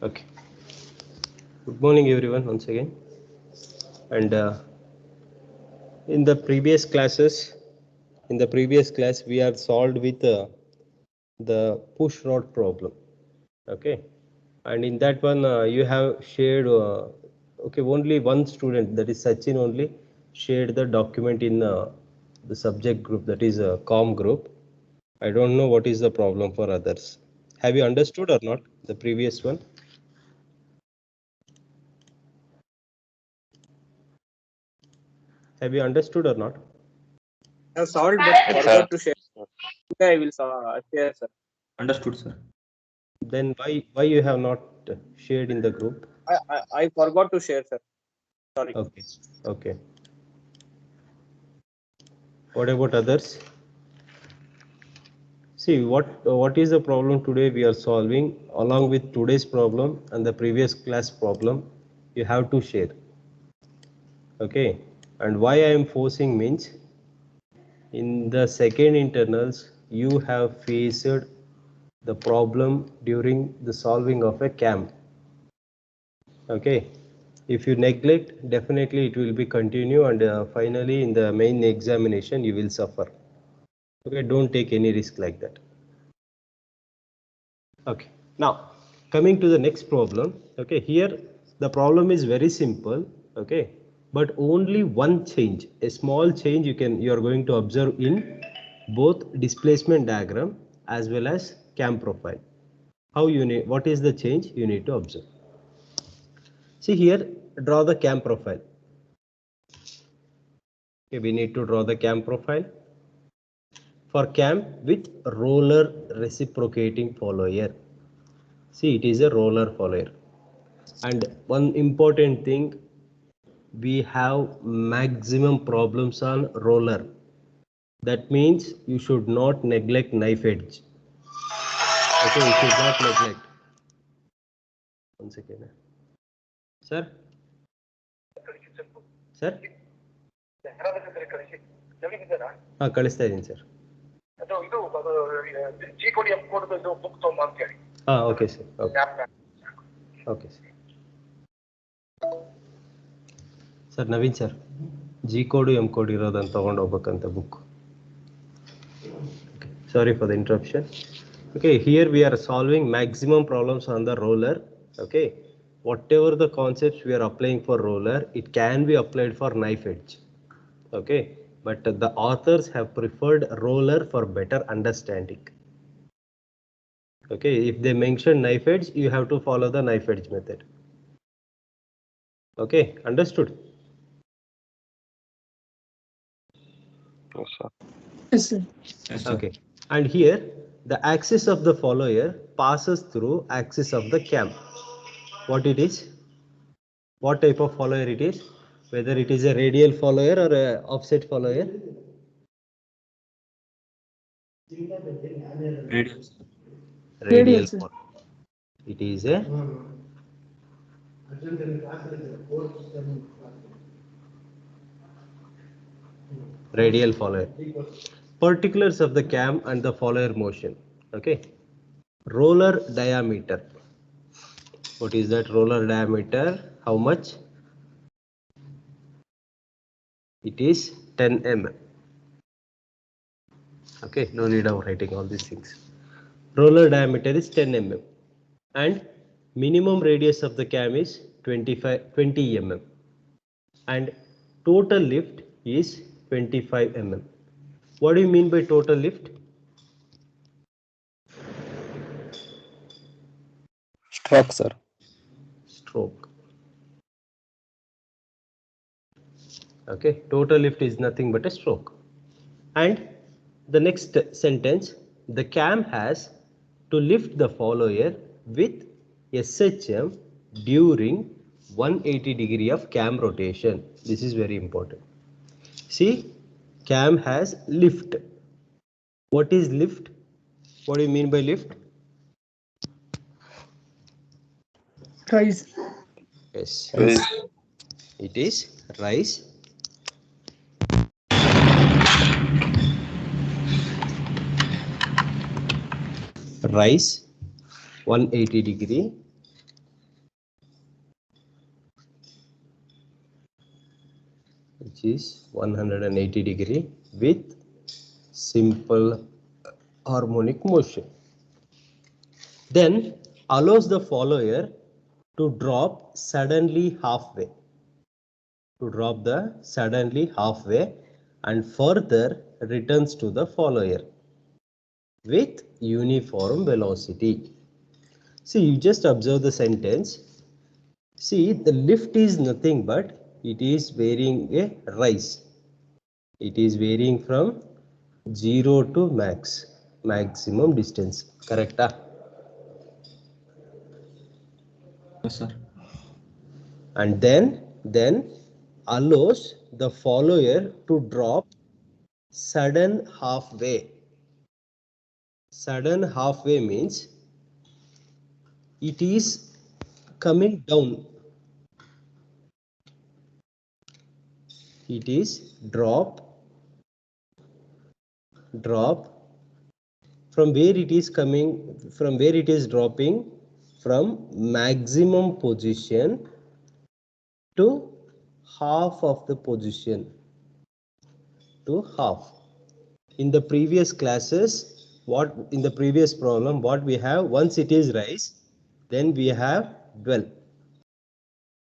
Okay. Good morning, everyone, once again. And in the previous class, we have solved with the push rod problem. Okay. And in that one, you have shared. Okay, only one student, that is Sachin, only shared the document in the subject group, that is a com group. I don't know what is the problem for others. Have you understood or not the previous one? Have you understood or not? I have solved but forgot to share. Okay, I will share, sir. Understood, sir. Then why you have not shared in the group? I forgot to share, sir. Sorry. Okay. Okay. What about others? See, what is the problem today we are solving along with today's problem and the previous class problem? You have to share. Okay. And why I am forcing means in the second internals you have faced the problem during the solving of a CAM. Okay. If you neglect, definitely it will be continue, and finally in the main examination you will suffer. Okay, don't take any risk like that. Okay, now coming to the next problem. Okay, here the problem is very simple. Okay, but only one change, a small change you are going to observe in both displacement diagram as well as cam profile. What is the change you need to observe? See here, draw the cam profile. Okay, we need to draw the cam profile for cam with roller reciprocating follower. See, it is a roller follower. And one important thing, we have maximum problems on roller. That means you should not neglect knife edge. Okay, you should not neglect. One second. Sir? Sir? ಕಳಿಸ್ತಾ ಇದ್ದೀನಿ sir. Okay sir. Okay sir. Sir Naveen sir, G code M code ಇರೋದನ್ನು ತಗೊಂಡು ಹೋಗ್ಬೇಕಂತ book. Sorry for the interruption. Okay, here we are solving maximum problems on the roller. Okay, whatever the concepts we are applying for roller, it can be applied for knife edge. Okay, but the authors have preferred roller for better understanding. Okay, if they mention knife edge, you have to follow the knife edge method. Okay, understood? Yes, sir. Yes, sir. Yes, sir. Okay, and here the axis of the follower passes through axis of the cam. What it is? What type of follower it is? Whether it is a radial follower or a offset follower? Radial. Radial sir. follower. It is a radial follower. Particulars of the cam and the follower motion. Okay, roller diameter. What is that roller diameter? How much? It is 10 mm. Okay, no need of writing all these things. Roller diameter is 10 mm and minimum radius of the cam is 20 mm and total lift is 25 mm. What do you mean by total lift? Stroke, sir. Stroke. Okay, total lift is nothing but a stroke. And the next sentence, the cam has to lift the follower with SHM during 180 degree of cam rotation. This is very important. See, cam has lift. What is lift? What do you mean by lift? Rise. Yes. Yes. It is rise. Rise 180 degree which is 180 degree with simple harmonic motion. Then allows the follower to drop suddenly halfway. And further returns to the follower with uniform velocity. See, you just observe the sentence. See, the lift is nothing but it is varying a rise. It is varying from 0 to maximum distance. Correct? Yes, sir. And then allows the follower to drop sudden halfway. Sudden halfway means it is coming down. It is drop from where it is coming, from where it is dropping from maximum position to half of the position, to half. In the previous classes, in the previous problem, what we have, once it is rise, then we have dwell.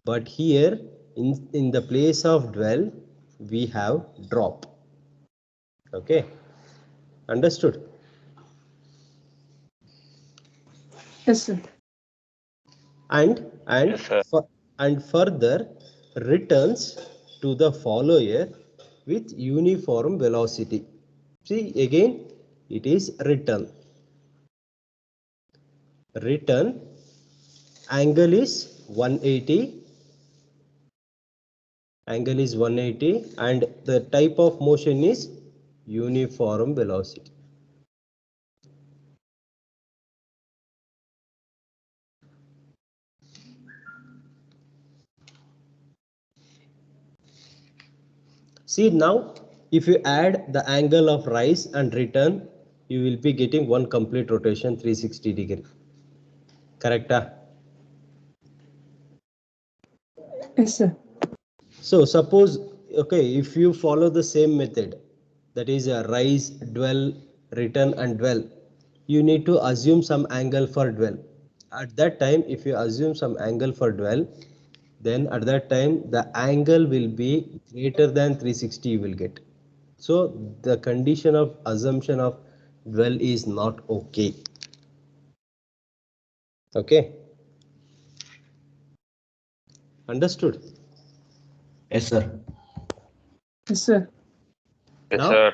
But here in the place of dwell, we have drop. Okay, understood? Yes, sir. And Yes, sir. and further returns to the follower with uniform velocity. See, again it is return angle is 180, and the type of motion is uniform velocity. See, now if you add the angle of rise and return, you will be getting one complete rotation 360 degree. Correct? Yes, sir. So suppose, okay, if you follow the same method, that is a rise, dwell, return and dwell, you need to assume some angle for dwell. At that time, if you assume some angle for dwell, then at that time the angle will be greater than 360 you will get. So the condition of assumption of dwell is not okay. Okay, understood? Yes, sir. Yes, sir. Yes, Now sir.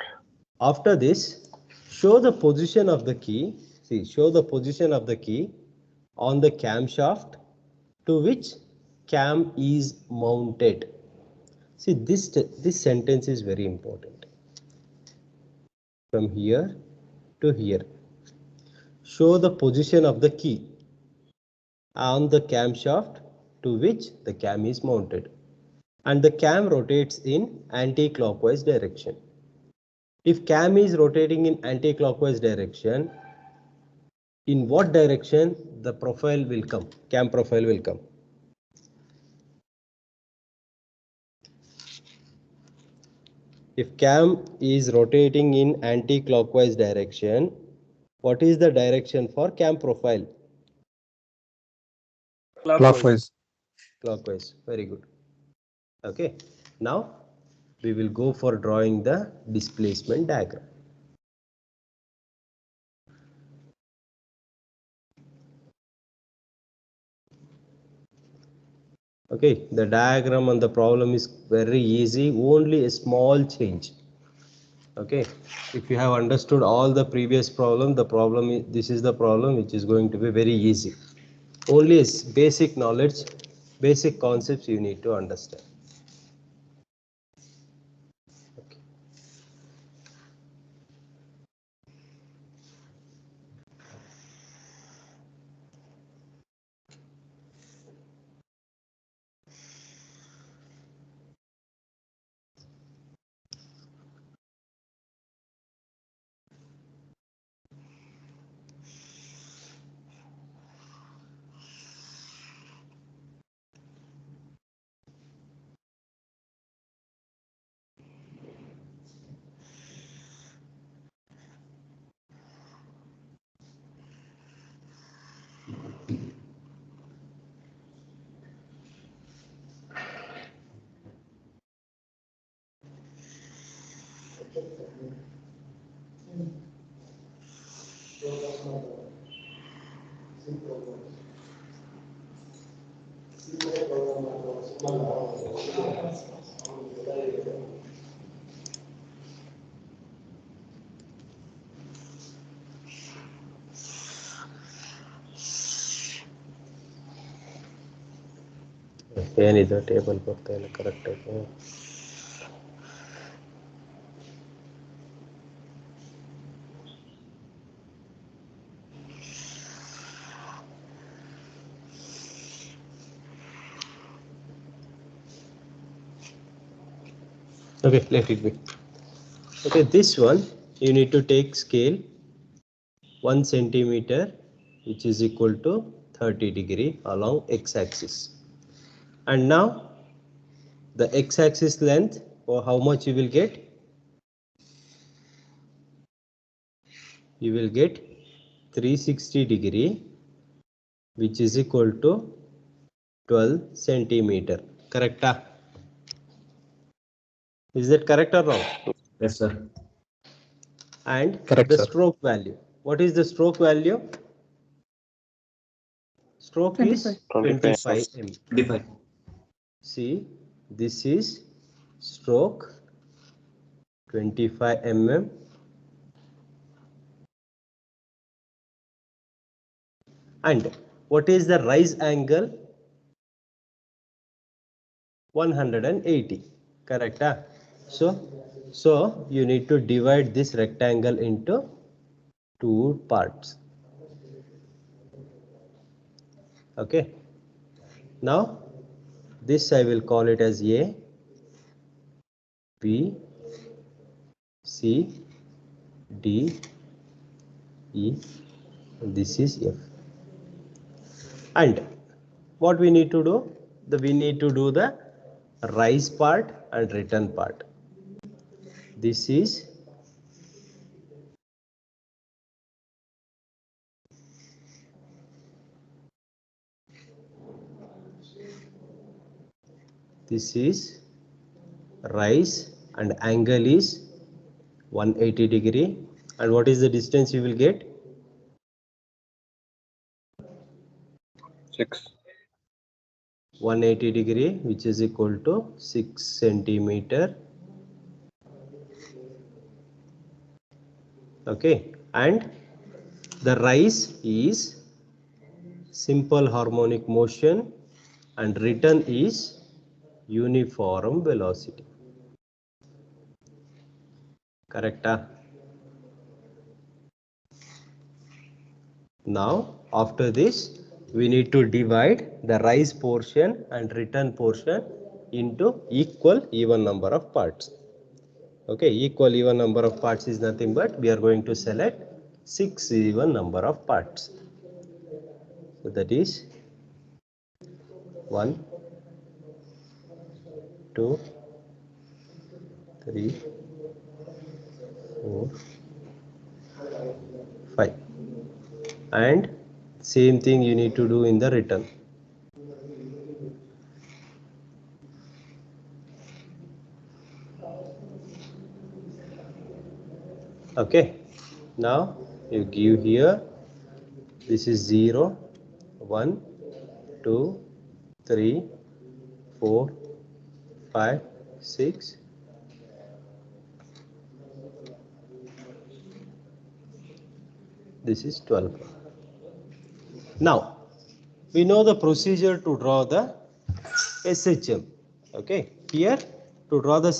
after this, show the position of the key. See, show the position of the key on the camshaft to which cam is mounted. See, this sentence is very important. From here to here, show the position of the key on the camshaft to which the cam is mounted, and the cam rotates in anti-clockwise direction. If cam is rotating in anti-clockwise direction, in what direction the profile will come, cam profile will come? If cam is rotating in anti-clockwise direction, what is the direction for cam profile? Clockwise. Clockwise. Very good. Okay, now we will go for drawing the displacement diagram. Okay, the diagram on the problem is very easy, only a small change. Okay, if you have understood all the previous problem, this is the problem which is going to be very easy. Only basic knowledge, basic concepts you need to understand. Okay. ಏನಿದೆ table ಬರ್ತಾ ಇಲ್ಲ ಕರೆಕ್ಟಾಗಿ. Okay, let it be. Okay, this one you need to take scale 1 centimeter, which is equal to 30 degree along x-axis. And now the x-axis length, or how much you will get? You will get 360 degree, which is equal to 12 centimeter. Correct? Is that correct or wrong? Yes, sir. And Correct, the sir. stroke value. What is the stroke value? Stroke 25. is 25 mm. 25. See, this is stroke 25 mm. And what is the rise angle? 180. Correct? So you need to divide this rectangle into two parts. Okay. Now this I will call it as A, B, C, D, E, and this is F. And what we need to do? We need to do the rise part and return part. This is rise and angle is 180 degree. And what is the distance you will get? 6. 180 degree, which is equal to 6 centimeter. Okay, and the rise is simple harmonic motion and return is uniform velocity. Correct? Now after this we need to divide the rise portion and return portion into equal even number of parts. Okay, equal even number of parts is nothing but we are going to select 6 even number of parts. So that is 1, 2, 3, 4, 5. And same thing you need to do in the return. Okay, now you give here, this is 0, 1, 2, 3, 4, 5, 6. This is 12. Now we know the procedure to draw the SHM. Okay, here to draw the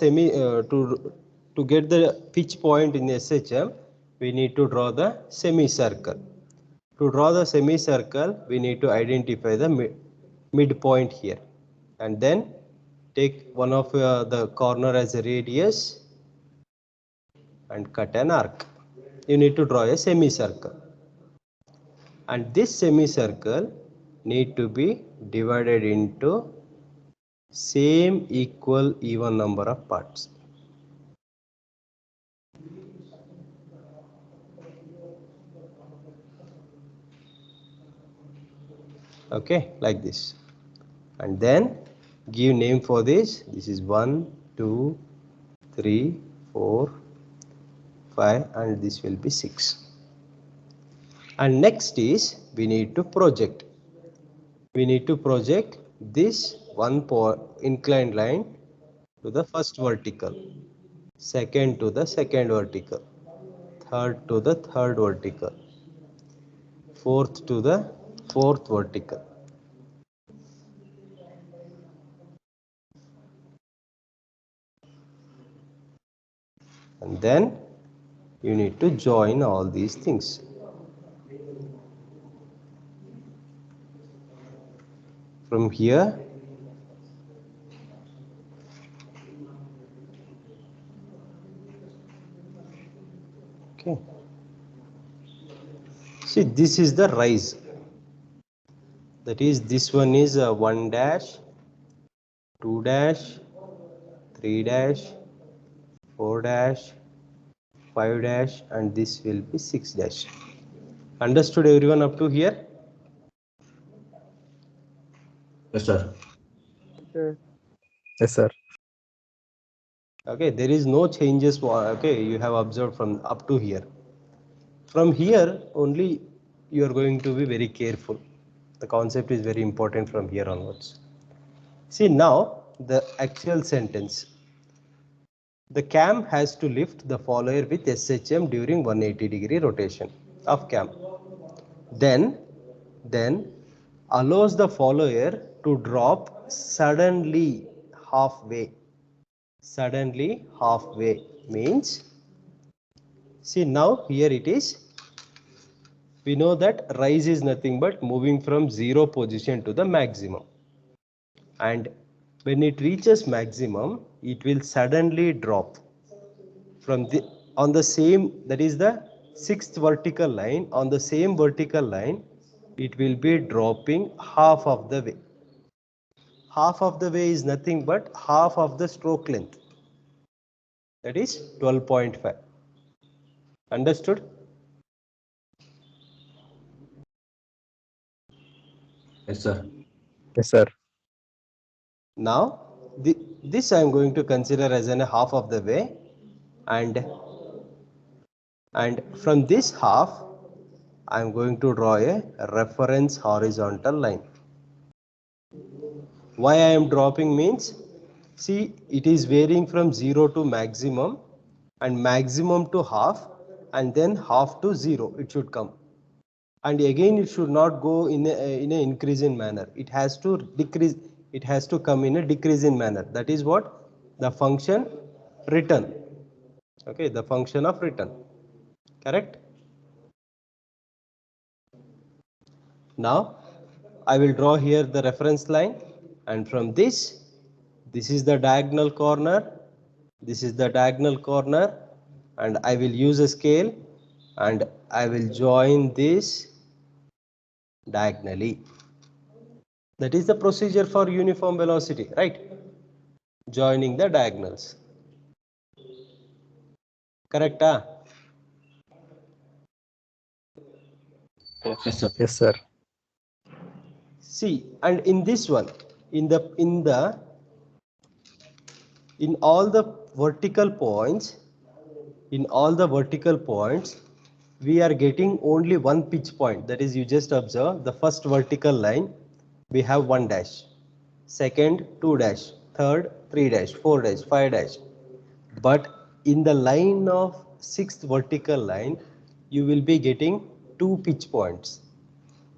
to get the pitch point in SHM, we need to draw the semicircle. To draw the semicircle, we need to identify the midpoint here, and then take one of the corner as a radius and cut an arc. You need to draw a semicircle, and this semicircle need to be divided into same equal even number of parts. Okay, like this, and then give name for this. This is 1, 2, 3, 4, 5, and this will be 6. And next is we need to project. We need to project this inclined line to the first vertical, second to the second vertical, third to the third vertical, fourth to the fourth vertical. And then you need to join all these things. From here, okay. See, this is the rise. That is, this one is 1 dash, 2 dash, 3 dash, 4 dash, 5 dash, and this will be 6 dash. Understood everyone up to here? Yes, sir. Yes, sir. Okay, there is no changes. Okay, you have observed from up to here. From here only you are going to be very careful. The concept is very important from here onwards. See now the actual sentence. The cam has to lift the follower with SHM during 180-degree rotation of cam. Then allows the follower to drop suddenly halfway. Suddenly halfway means, see now here it is, we know that rise is nothing but moving from 0 position to the maximum, and when it reaches maximum it will suddenly drop from the on the same, that is the 6th vertical line. On the same vertical line it will be dropping half of the way. Half of the way is nothing but half of the stroke length, that is 12.5. Understood? Yes, sir. Yes, sir. Now this I am going to consider as a half of the way, and from this half I am going to draw a reference horizontal line. Why I am dropping means, see it is varying from 0 to maximum, and maximum to half, and then half to 0 it should come, and again it should not go in a increasing manner. It has to decrease, it has to come in a decreasing manner. That is what the function return. Okay, the function of return. Correct? Now I will draw here the reference line, and from this is the diagonal corner, this is the diagonal corner, and I will use a scale and I will join this diagonally. That is the procedure for uniform velocity, right? Joining the diagonals. Correct? Yes, sir. Yes, sir. See, and in this one, in all the vertical points, we are getting only one pitch point. That is, you just observe the first vertical line, we have 1 dash, second 2 dash, third 3 dash, 4 dash, 5 dash. But in the line of 6th vertical line, you will be getting 2 pitch points.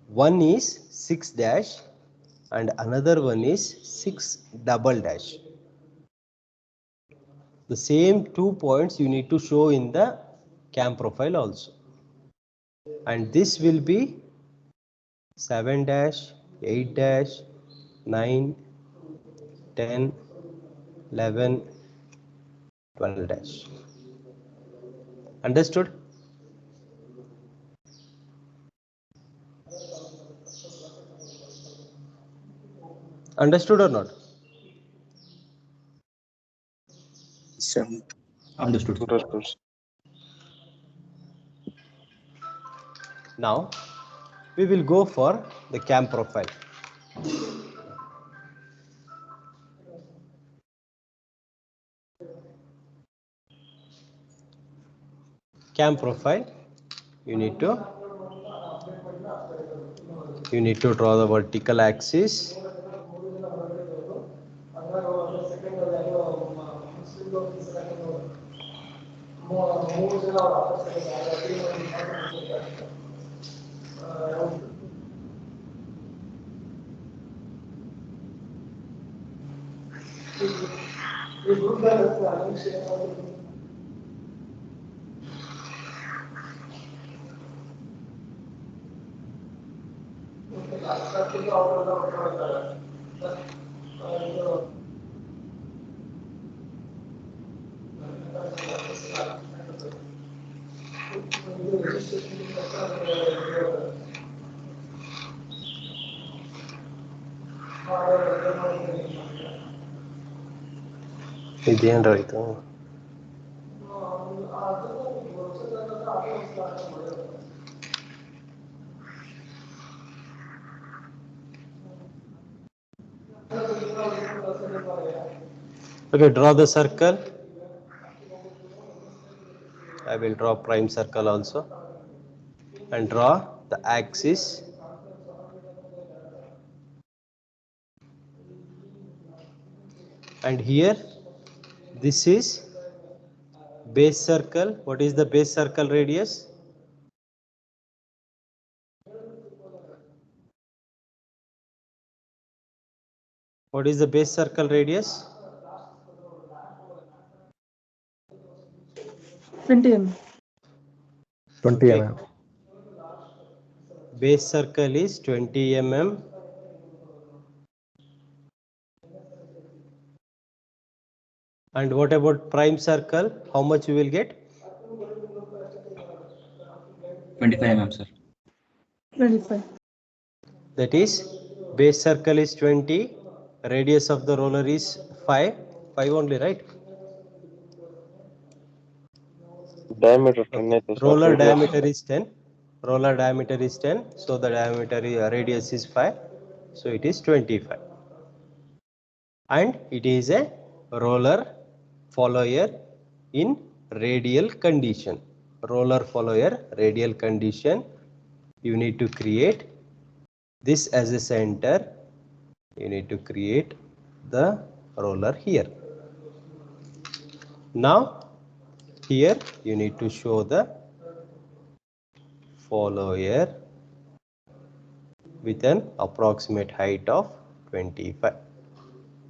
One is 6 dash and another one is 6 double dash. The same 2 points you need to show in the cam profile also. And this will be 7 dash, 8 dash, 9, 10, 11, 12 dash. Understood? Understood or not? Understood. Now we will go for the cam profile. Cam profile, you need to You need to draw the vertical axis. ಇದೇನ್ ರೈತ Okay, draw the circle. I will draw prime circle also and draw the axis. And here this is base circle. What is the base circle radius? What is the base circle radius? 20 mm. 20 mm. Base circle is 20 mm. And what about prime circle? How much you will get? 25 mm, sir. 25. That is base circle is 20, radius of the roller is 5 only, right? Diameter 10 Okay. అయితే sir, Roller radius. diameter is 10. Roller diameter is 10, so the diameter radius is 5, so it is 25. And it is a roller follower in radial condition. Roller follower radial condition. You need to create this as a center. You need to create the roller here. Now here you need to show the follower with an approximate height of 25.